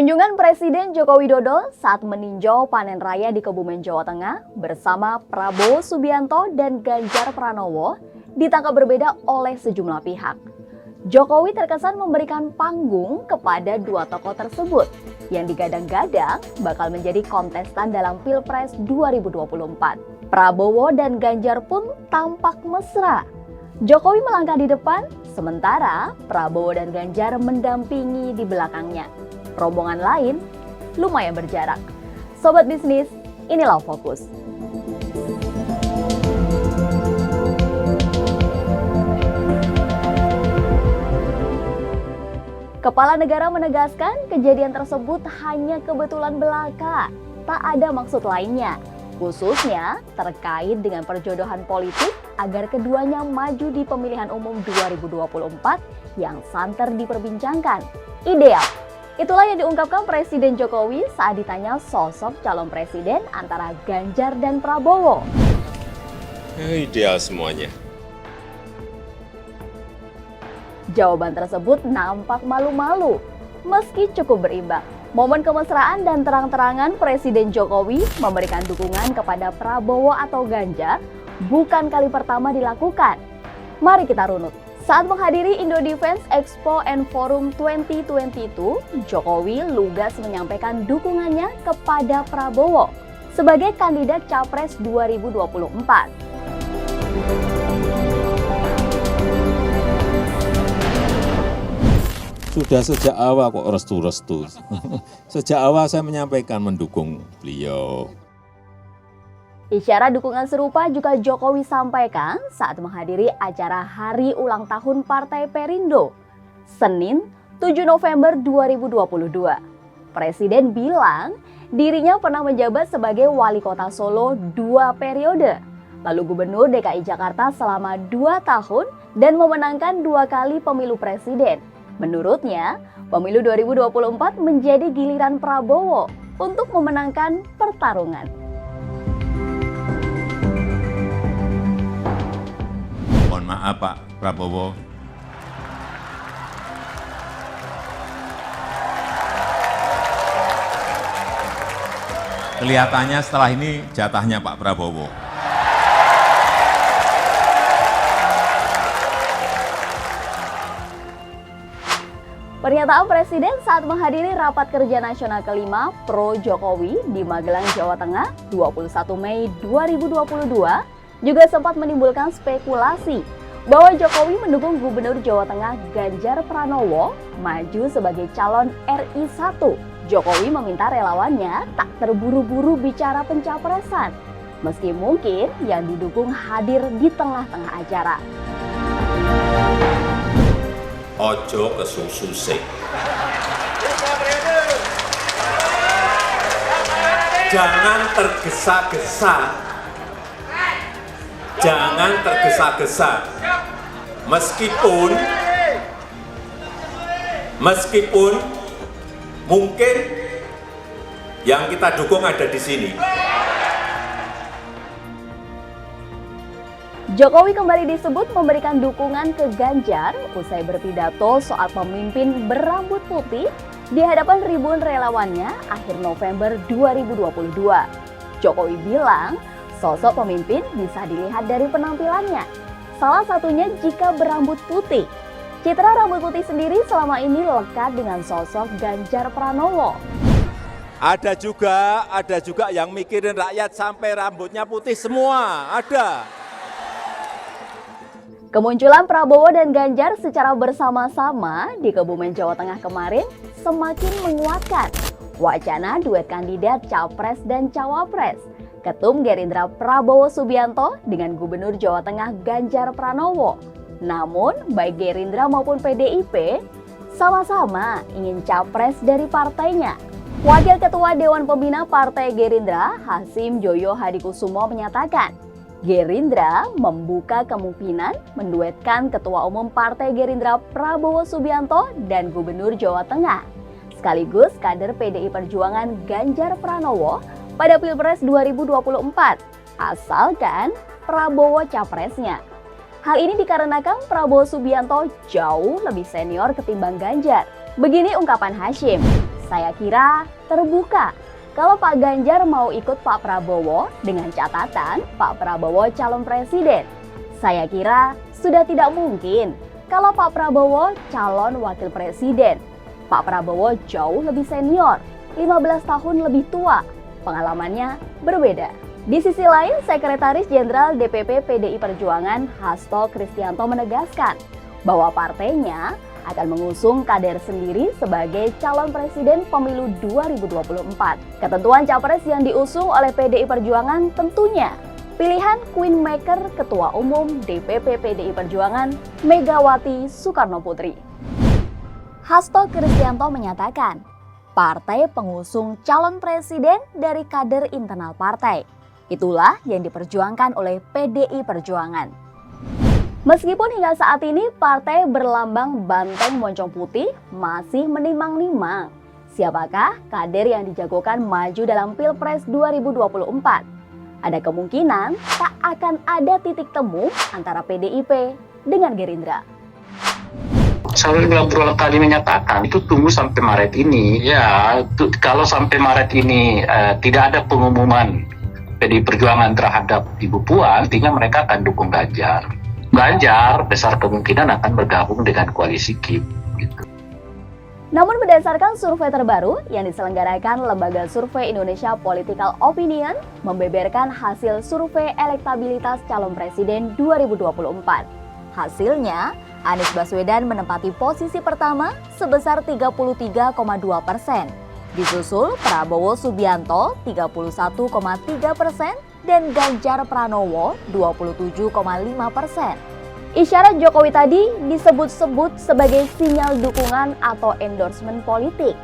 Kunjungan Presiden Joko Widodo saat meninjau panen raya di Kebumen, Jawa Tengah bersama Prabowo Subianto dan Ganjar Pranowo ditangkap berbeda oleh sejumlah pihak. Jokowi terkesan memberikan panggung kepada dua tokoh tersebut yang digadang-gadang bakal menjadi kontestan dalam Pilpres 2024. Prabowo dan Ganjar pun tampak mesra. Jokowi melangkah di depan, sementara Prabowo dan Ganjar mendampingi di belakangnya. Rombongan lain lumayan berjarak. Sobat bisnis, inilah Fokus. Kepala negara menegaskan kejadian tersebut hanya kebetulan belaka, tak ada maksud lainnya. Khususnya terkait dengan perjodohan politik agar keduanya maju di pemilihan umum 2024 yang santer diperbincangkan. Ideal. Itulah yang diungkapkan Presiden Jokowi saat ditanya sosok calon presiden antara Ganjar dan Prabowo. Ideal semuanya. Jawaban tersebut nampak malu-malu, meski cukup berimbang. Momen kemesraan dan terang-terangan Presiden Jokowi memberikan dukungan kepada Prabowo atau Ganjar bukan kali pertama dilakukan. Mari kita runut. Saat menghadiri Indo Defense Expo and Forum 2022, Jokowi lugas menyampaikan dukungannya kepada Prabowo sebagai kandidat Capres 2024. Sudah sejak awal kok restu-restu. Sejak awal saya menyampaikan mendukung beliau. Isyarat dukungan serupa juga Jokowi sampaikan saat menghadiri acara Hari Ulang Tahun Partai Perindo, Senin 7 November 2022. Presiden bilang dirinya pernah menjabat sebagai wali kota Solo 2 periode, lalu gubernur DKI Jakarta selama 2 tahun dan memenangkan 2 kali pemilu presiden. Menurutnya, pemilu 2024 menjadi giliran Prabowo untuk memenangkan pertarungan. Mohon maaf Pak Prabowo. Kelihatannya setelah ini jatahnya Pak Prabowo. Pernyataan Presiden saat menghadiri Rapat Kerja Nasional kelima Pro Jokowi di Magelang, Jawa Tengah, 21 Mei 2022 juga sempat menimbulkan spekulasi bahwa Jokowi mendukung Gubernur Jawa Tengah Ganjar Pranowo maju sebagai calon RI 1. Jokowi meminta relawannya tak terburu-buru bicara pencapresan, meski mungkin yang didukung hadir di tengah-tengah acara. Ojo kesususe. Jangan tergesa-gesa. Jangan tergesa-gesa. Meskipun mungkin yang kita dukung ada di sini. Jokowi kembali disebut memberikan dukungan ke Ganjar usai berpidato soal pemimpin berambut putih di hadapan ribuan relawannya akhir November 2022. Jokowi bilang sosok pemimpin bisa dilihat dari penampilannya, salah satunya jika berambut putih. Citra rambut putih sendiri selama ini lekat dengan sosok Ganjar Pranowo. Ada juga yang mikirin rakyat sampai rambutnya putih semua, ada. Kemunculan Prabowo dan Ganjar secara bersama-sama di Kebumen, Jawa Tengah kemarin semakin menguatkan wacana duet kandidat Capres dan Cawapres. Ketum Gerindra Prabowo Subianto dengan Gubernur Jawa Tengah Ganjar Pranowo. Namun, baik Gerindra maupun PDIP sama-sama ingin capres dari partainya. Wakil Ketua Dewan Pembina Partai Gerindra, Hasim Joyo Hadikusumo menyatakan, Gerindra membuka kemungkinan menduetkan Ketua Umum Partai Gerindra Prabowo Subianto dan Gubernur Jawa Tengah, sekaligus kader PDI Perjuangan Ganjar Pranowo pada Pilpres 2024, asalkan Prabowo capresnya. Hal ini dikarenakan Prabowo Subianto jauh lebih senior ketimbang Ganjar. Begini ungkapan Hasyim, Saya kira terbuka kalau Pak Ganjar mau ikut Pak Prabowo dengan catatan Pak Prabowo calon presiden. Saya kira sudah tidak mungkin kalau Pak Prabowo calon wakil presiden. Pak Prabowo jauh lebih senior, 15 tahun lebih tua, pengalamannya berbeda. Di sisi lain, Sekretaris Jenderal DPP PDI Perjuangan Hasto Kristianto menegaskan bahwa partainya akan mengusung kader sendiri sebagai calon presiden pemilu 2024. Ketentuan capres yang diusung oleh PDI Perjuangan tentunya pilihan Queenmaker Ketua Umum DPP PDI Perjuangan Megawati Soekarnoputri. Hasto Kristianto menyatakan, partai pengusung calon presiden dari kader internal partai. Itulah yang diperjuangkan oleh PDI Perjuangan. Meskipun hingga saat ini partai berlambang banteng moncong putih masih menimang-nimang siapakah kader yang dijagokan maju dalam Pilpres 2024. Ada kemungkinan tak akan ada titik temu antara PDIP dengan Gerindra. Saya berulang kali menyatakan itu tunggu sampai Maret ini. Ya, kalau sampai Maret ini tidak ada pengumuman PDI Perjuangan terhadap Ibu Puan, artinya mereka akan dukung Ganjar. Ganjar besar kemungkinan akan bergabung dengan koalisi KIP. Gitu. Namun berdasarkan survei terbaru yang diselenggarakan Lembaga Survei Indonesia Political Opinion membeberkan hasil survei elektabilitas calon presiden 2024. Hasilnya, Anies Baswedan menempati posisi pertama sebesar 33,2%. Disusul Prabowo Subianto 31,3% dan Ganjar Pranowo 27,5%. Isyarat Jokowi tadi disebut-sebut sebagai sinyal dukungan atau endorsement politik.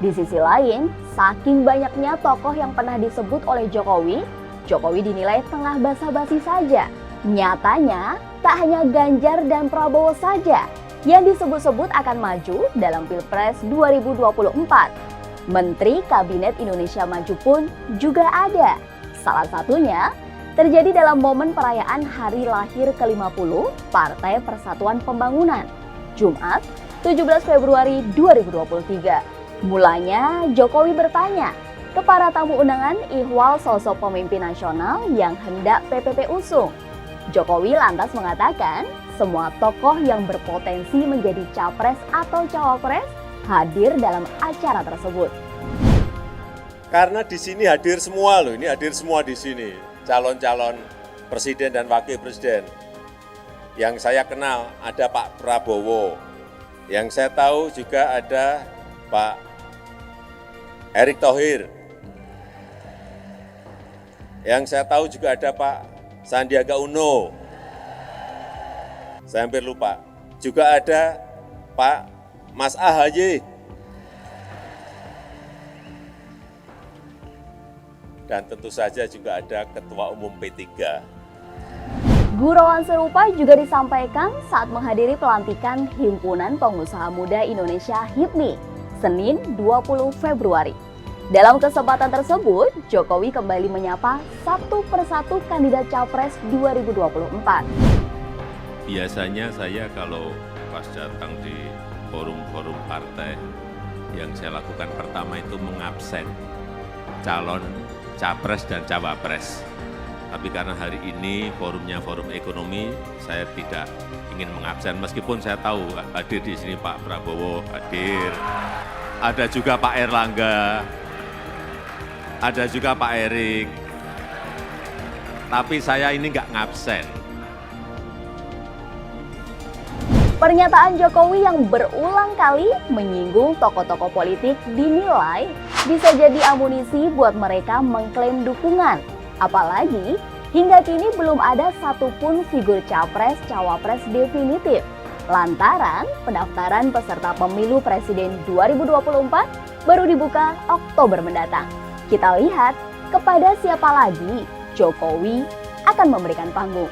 Di sisi lain, saking banyaknya tokoh yang pernah disebut oleh Jokowi, Jokowi dinilai tengah basa-basi saja. Nyatanya, tak hanya Ganjar dan Prabowo saja yang disebut-sebut akan maju dalam Pilpres 2024. Menteri Kabinet Indonesia Maju pun juga ada. Salah satunya terjadi dalam momen perayaan hari lahir ke-50 Partai Persatuan Pembangunan, Jumat 17 Februari 2023. Mulanya Jokowi bertanya ke para tamu undangan ihwal sosok pemimpin nasional yang hendak PPP usung. Jokowi lantas mengatakan semua tokoh yang berpotensi menjadi capres atau cawapres hadir dalam acara tersebut. Karena di sini hadir semua loh, ini hadir semua di sini. Calon-calon presiden dan wakil presiden. Yang saya kenal ada Pak Prabowo. Yang saya tahu juga ada Pak Erick Thohir. Yang saya tahu juga ada Pak Sandiaga Uno. Saya hampir lupa. Juga ada Pak Mas AHY. Dan tentu saja juga ada Ketua Umum P3. Gurauan serupa juga disampaikan saat menghadiri pelantikan Himpunan Pengusaha Muda Indonesia HIPMI, Senin 20 Februari. Dalam kesempatan tersebut, Jokowi kembali menyapa satu persatu kandidat Capres 2024. Biasanya saya kalau pas datang di forum-forum partai, yang saya lakukan pertama itu mengabsen calon Capres dan Cawapres. Tapi karena hari ini forumnya forum ekonomi, saya tidak ingin mengabsen. Meskipun saya tahu hadir di sini Pak Prabowo hadir, ada juga Pak Erlangga, ada juga Pak Erik. Tapi saya ini nggak ngabsen. Pernyataan Jokowi yang berulang kali menyinggung tokoh-tokoh politik dinilai bisa jadi amunisi buat mereka mengklaim dukungan. Apalagi hingga kini belum ada satupun figur capres-cawapres definitif. Lantaran pendaftaran peserta pemilu presiden 2024 baru dibuka Oktober mendatang. Kita lihat kepada siapa lagi Jokowi akan memberikan panggung.